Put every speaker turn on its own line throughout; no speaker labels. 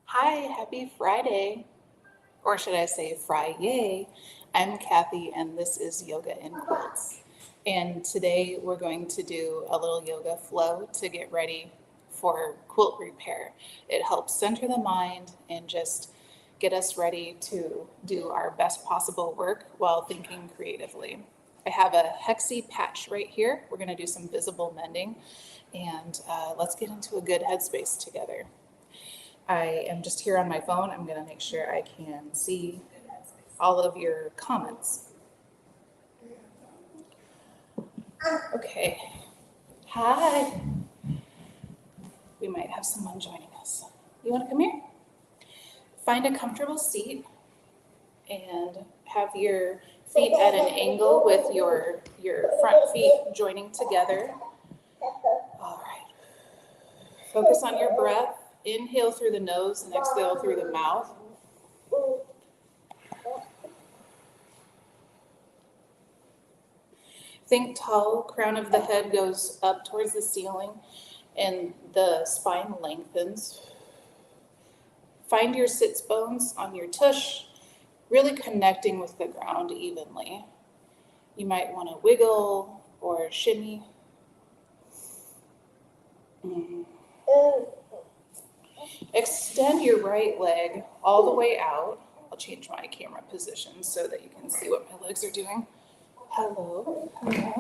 Hi, happy Friday, or should I say friYAY. I'm Kathy and this is Yoga in Quilts. And today we're going to do a little yoga flow to get ready for quilt repair. It helps center the mind and just get us ready to do our best possible work while thinking creatively. I have a hexie patch right here. We're going to do some visible mending and let's get into a good headspace together. I am just here on my phone. I'm going to make sure I can see all of your comments. Okay. Hi. We might have someone joining us. You want to come here? Find a comfortable seat and have your feet at an angle with your front feet joining together. All right. Focus on your breath. Inhale through the nose and exhale through the mouth. Think tall, crown of the head goes up towards the ceiling and the spine lengthens. Find your sits bones on your tush, really connecting with the ground evenly. You might want to wiggle or shimmy. Extend your right leg all the way out. I'll change my camera position so that you can see what my legs are doing. Hello. Okay.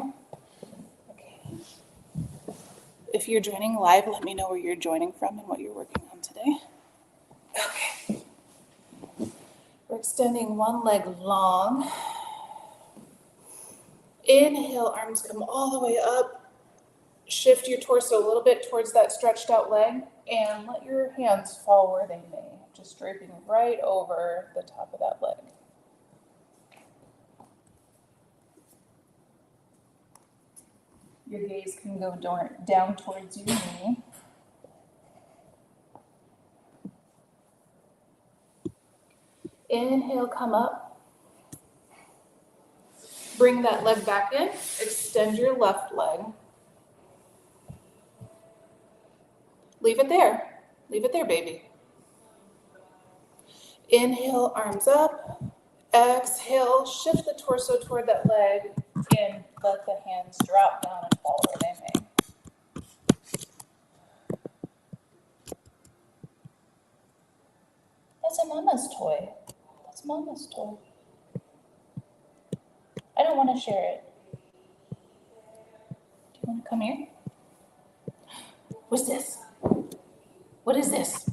If you're joining live, let me know where you're joining from and what you're working on today. Okay. We're extending one leg long. Inhale, arms come all the way up. Shift your torso a little bit towards that stretched out leg and let your hands fall where they may, just draping right over the top of that leg. Your gaze can go down towards your knee. Inhale, come up. Bring that leg back in. Extend your left leg. Leave it there. Leave it there, baby. Inhale, arms up. Exhale, shift the torso toward that leg and let the hands drop down and fall where they may. That's a mama's toy. That's mama's toy. I don't want to share it. Do you want to come here? What's this? What is this?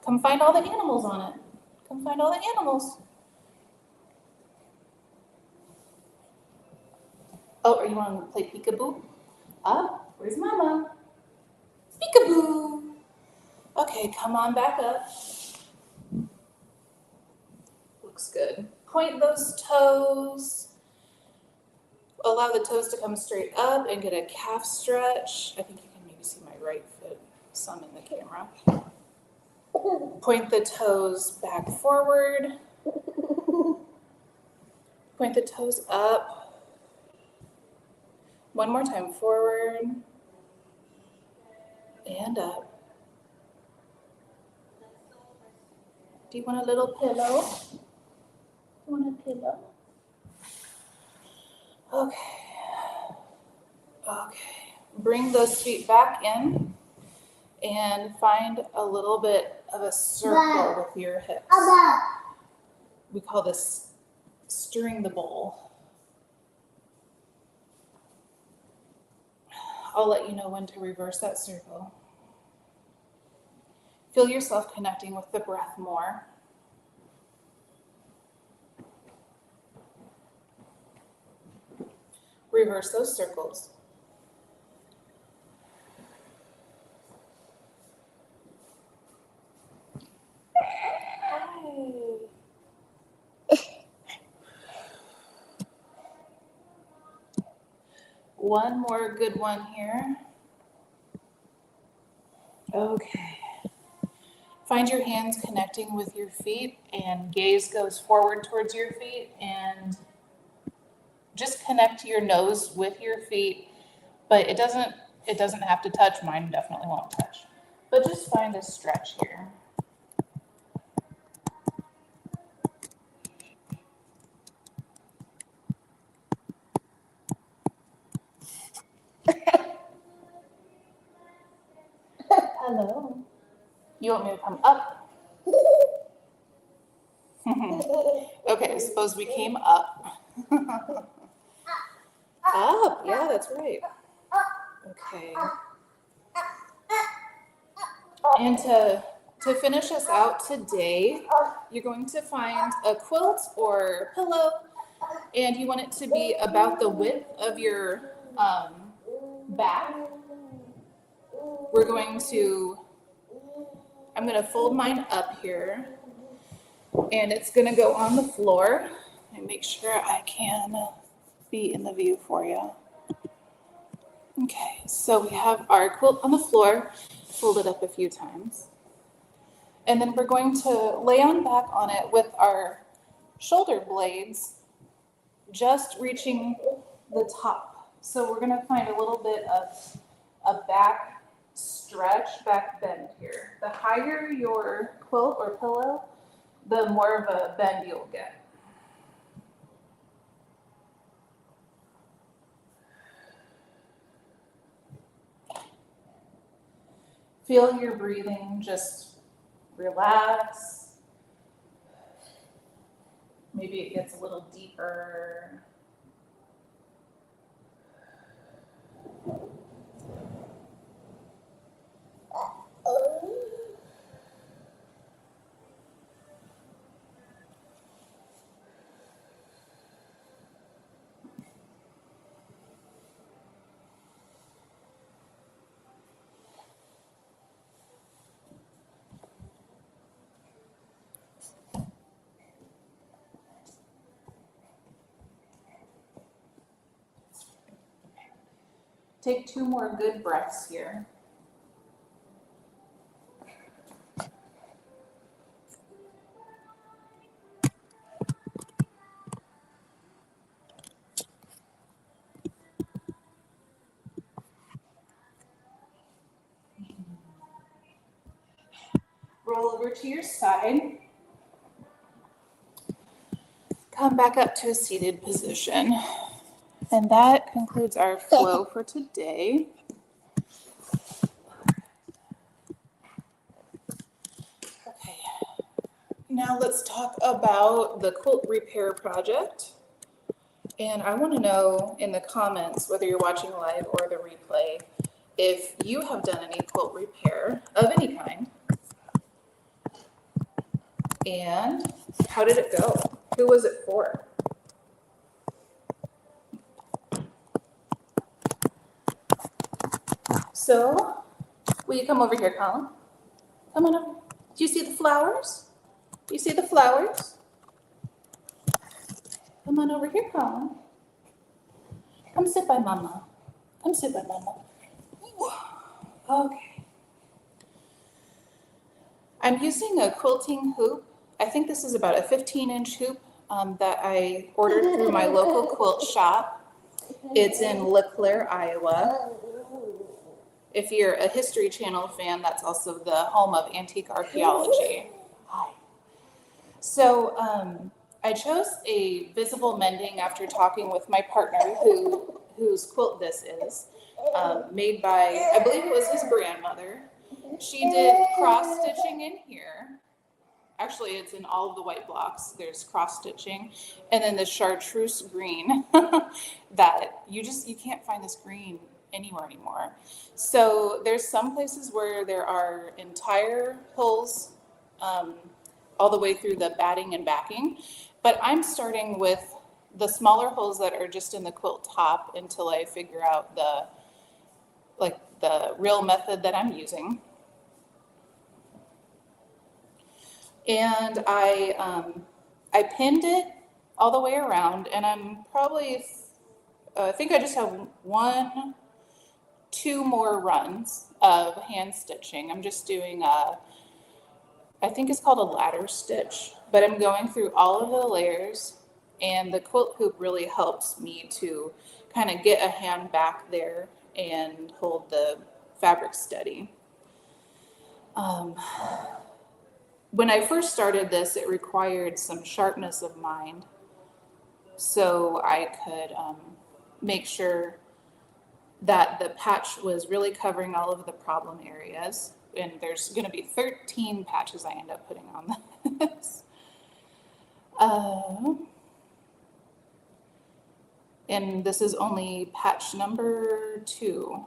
Come find all the animals on it. Come find all the animals. Oh, or you want to play peekaboo? Where's mama? Peekaboo. Okay, come on back up. Looks good. Point those toes. Allow the toes to come straight up and get a calf stretch. I think you can maybe see my right foot some in the camera. Point the toes back forward. Point the toes up. One more time, forward and up. Do you want a little pillow? You want a pillow? Okay. Bring those feet back in and find a little bit of a circle with your hips. We call this stirring the bowl. I'll let you know when to reverse that circle. Feel yourself connecting with the breath more. Reverse those circles. Hi. One more good one here. Okay. Find your hands connecting with your feet and gaze goes forward towards your feet and just connect your nose with your feet, but it doesn't It doesn't have to touch, mine definitely won't touch. But just find a stretch here. Hello. You want me to come up? Okay, suppose we came up. Up, yeah, that's right. Okay. And to finish us out today, you're going to find a quilt or pillow, and you want it to be about the width of your back. I'm going to fold mine up here, and it's going to go on the floor. And make sure I can be in the view for you. Okay, so we have our quilt on the floor, fold it up a few times. And then we're going to lay on back on it with our shoulder blades just reaching the top. So we're going to find a little bit of a back stretch, back bend here. The higher your quilt or pillow, the more of a bend you'll get. Feel your breathing, just relax. Maybe it gets a little deeper. Take 2 more good breaths here. Roll over to your side. Come back up to a seated position. And that concludes our flow for today. Okay, now let's talk about the quilt repair project. And I want to know in the comments, whether you're watching live or the replay, if you have done any quilt repair of any kind. And how did it go? Who was it for? So, will you come over here, Colin? Come on over. Do you see the flowers? Do you see the flowers? Come on over here, Colin. Come sit by Mama. Come sit by Mama. Okay. I'm using a quilting hoop. I think this is about a 15-inch hoop that I ordered through my local quilt shop. It's in LeClaire, Iowa. If you're a History Channel fan, that's also the home of antique archaeology. Hi. So I chose a visible mending after talking with my partner, whose quilt this is, made by, I believe it was his grandmother. She did cross stitching in here. Actually, it's in all of the white blocks. There's cross stitching, and then the chartreuse green that you can't find this green anywhere anymore. So there's some places where there are entire pulls all the way through the batting and backing, but I'm starting with the smaller holes that are just in the quilt top until I figure out the real method that I'm using. And I pinned it all the way around, and I'm probably, I think I just have 2 more runs of hand stitching. I'm just doing I think it's called a ladder stitch, but I'm going through all of the layers, and the quilt hoop really helps me to kind of get a hand back there and hold the fabric steady. When I first started this, it required some sharpness of mind so I could make sure that the patch was really covering all of the problem areas. And there's going to be 13 patches I end up putting on this. And this is only patch number 2.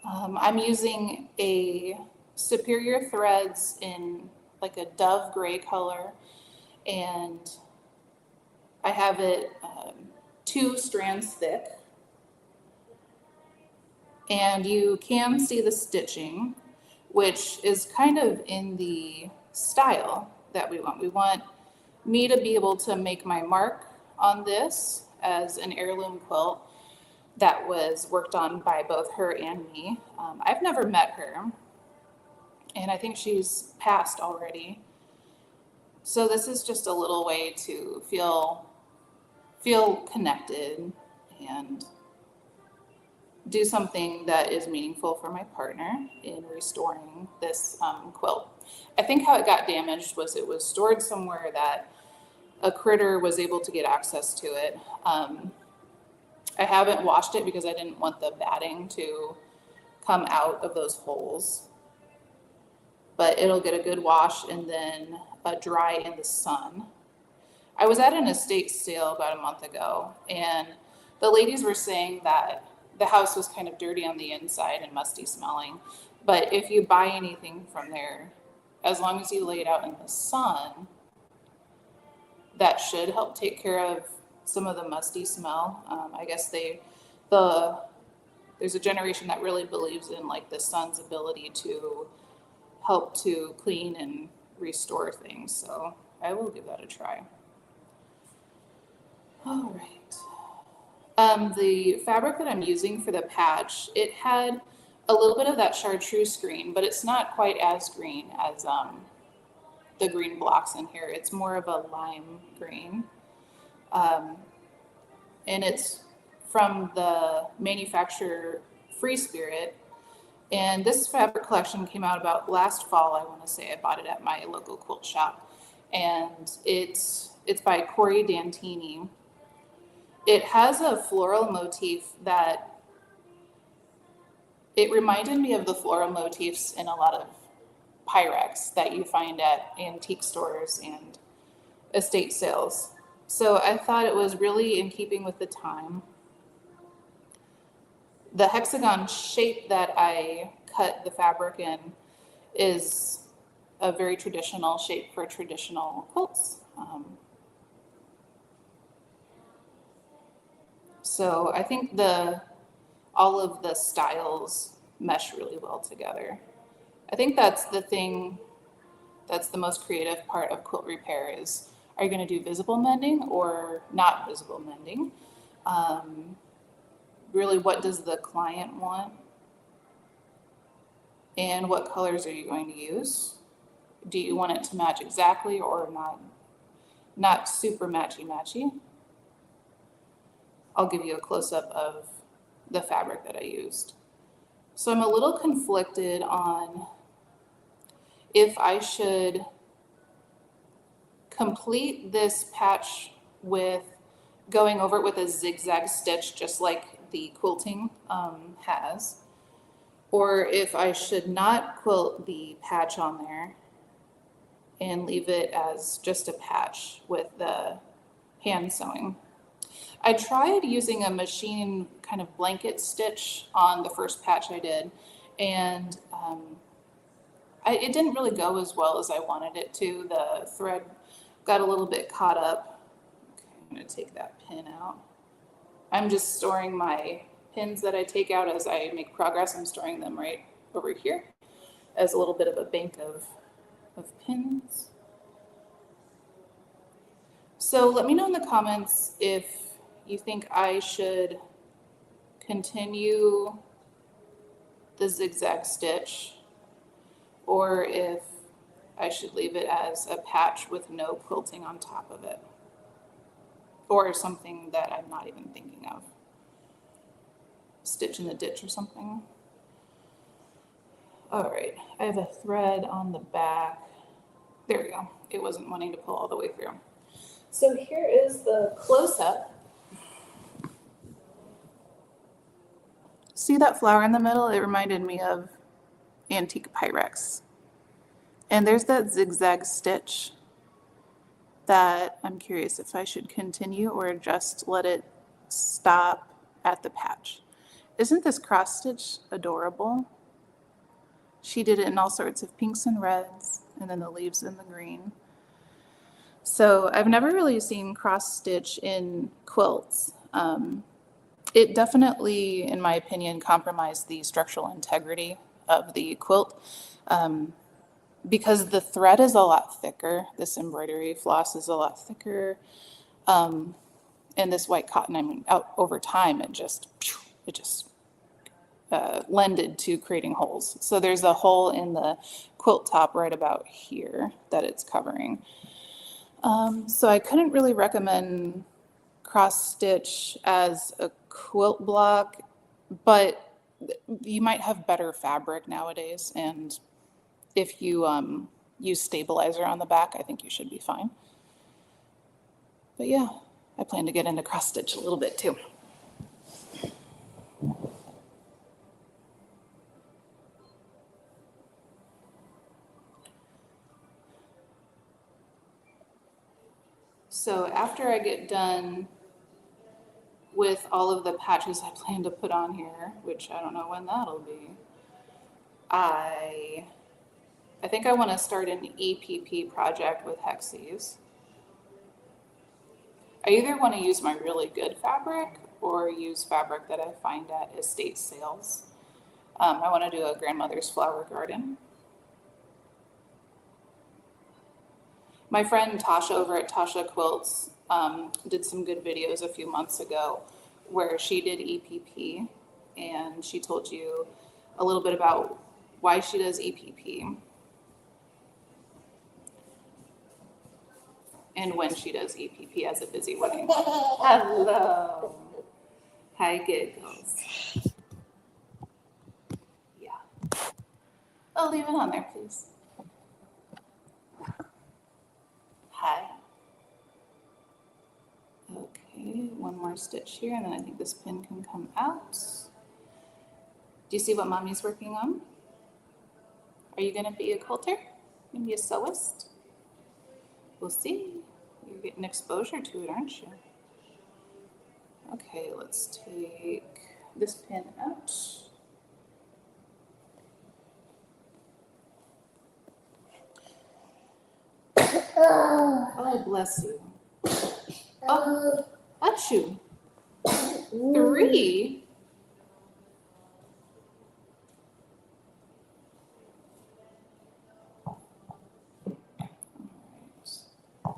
I'm using a Superior Threads in like a dove gray color, and I have it 2 strands thick. And you can see the stitching, which is kind of in the style that we want. We want me to be able to make my mark on this as an heirloom quilt that was worked on by both her and me. I've never met her, and I think she's passed already. So this is just a little way to feel connected and do something that is meaningful for my partner in restoring this quilt. I think how it got damaged was it was stored somewhere that a critter was able to get access to it. I haven't washed it because I didn't want the batting to come out of those holes, but it'll get a good wash and then dry in the sun. I was at an estate sale about a month ago, and the ladies were saying that the house was kind of dirty on the inside and musty smelling, but if you buy anything from there, as long as you lay it out in the sun, that should help take care of some of the musty smell. I guess there's a generation that really believes in like the sun's ability to help to clean and restore things. So I will give that a try. All right. The fabric that I'm using for the patch, it had a little bit of that chartreuse green, but it's not quite as green as the green blocks in here. It's more of a lime green. And it's from the manufacturer friYAY. And this fabric collection came out about last fall, I want to say. I bought it at my local quilt shop. And it's by Cori Dantini. It has a floral motif that it reminded me of the floral motifs in a lot of Pyrex that you find at antique stores and estate sales. So I thought it was really in keeping with the time. The hexagon shape that I cut the fabric in is a very traditional shape for traditional quilts. So I think all of the styles mesh really well together. I think that's the thing that's the most creative part of quilt repair is, are you going to do visible mending or not visible mending? Really, what does the client want? And what colors are you going to use? Do you want it to match exactly or not super matchy-matchy? I'll give you a close-up of the fabric that I used. So I'm a little conflicted on if I should complete this patch with going over it with a zigzag stitch, just like the quilting has, or if I should not quilt the patch on there and leave it as just a patch with the hand sewing. I tried using a machine kind of blanket stitch on the first patch I did, and it didn't really go as well as I wanted it to. The thread got a little bit caught up. Okay, I'm going to take that pin out. I'm just storing my pins that I take out as I make progress. I'm storing them right over here as a little bit of a bank of pins. So let me know in the comments if you think I should continue the zigzag stitch or if I should leave it as a patch with no quilting on top of it, or something that I'm not even thinking of. stitch in the ditch or something. All right, I have a thread on the back. There we go. It wasn't wanting to pull all the way through. So here is the close-up. See that flower in the middle? It reminded me of antique Pyrex. And there's that zigzag stitch that I'm curious if I should continue or just let it stop at the patch. Isn't this cross stitch adorable? She did it in all sorts of pinks and reds, and then the leaves in the green. So I've never really seen cross stitch in quilts. It definitely, in my opinion, compromised the structural integrity of the quilt because the thread is a lot thicker. This embroidery floss is a lot thicker. And this white cotton, I mean, over time, it just lended to creating holes. So there's a hole in the quilt top right about here that it's covering. So I couldn't really recommend cross stitch as a quilt block, but you might have better fabric nowadays. And if you use stabilizer on the back, I think you should be fine. But yeah, I plan to get into cross stitch a little bit too. So after I get done with all of the patches I plan to put on here, which I don't know when that'll be, I think I want to start an EPP project with hexies. I either want to use my really good fabric or use fabric that I find at estate sales. I want to do a grandmother's flower garden. My friend Tasha over at Tasha Quilts did some good videos a few months ago where she did EPP, and she told you a little bit about why she does EPP and when she does EPP as a busy wedding. Hello. Hi, giggles. Yeah. Oh, leave it on there, please. Hi. Okay, one more stitch here, and then I think this pin can come out. Do you see what mommy's working on? Are you gonna be a quilter? Gonna be a sewist? We'll see. You're getting exposure to it, aren't you? Okay, let's take this pin out. Oh, bless you. Oh, achoo. 3.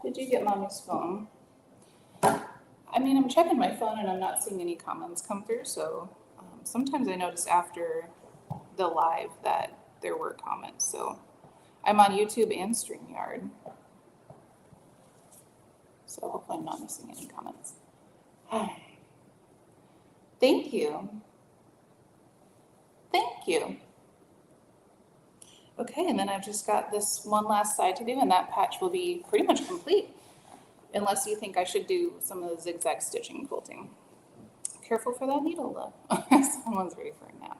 Did you get mommy's phone? I mean, I'm checking my phone and I'm not seeing any comments come through, so sometimes I notice after the live that there were comments. So I'm on YouTube and StreamYard. So hopefully I'm not missing any comments. Thank you. Thank you. Okay, and then I've just got this one last side to do, and that patch will be pretty much complete. Unless you think I should do some of the zigzag stitching quilting. Careful for that needle though. Someone's ready for a nap.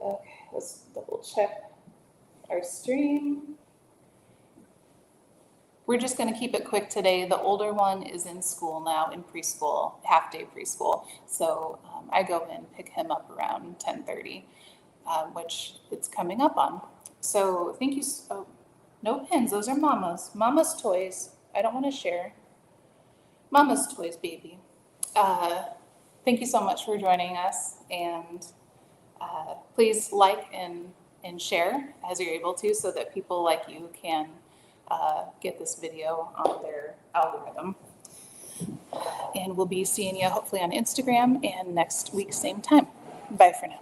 Okay, let's double check our stream. We're just going to keep it quick today. The older one is in school now, in preschool, half-day preschool. So I go in, pick him up around 10:30, which it's coming up on. So thank you. Oh, no pins. Those are Mama's. Mama's toys. I don't want to share. Mama's toys, baby. Thank you so much for joining us. And please like and share as you're able to so that people like you can get this video on their algorithm. And we'll be seeing you hopefully on Instagram and next week, same time. Bye for now.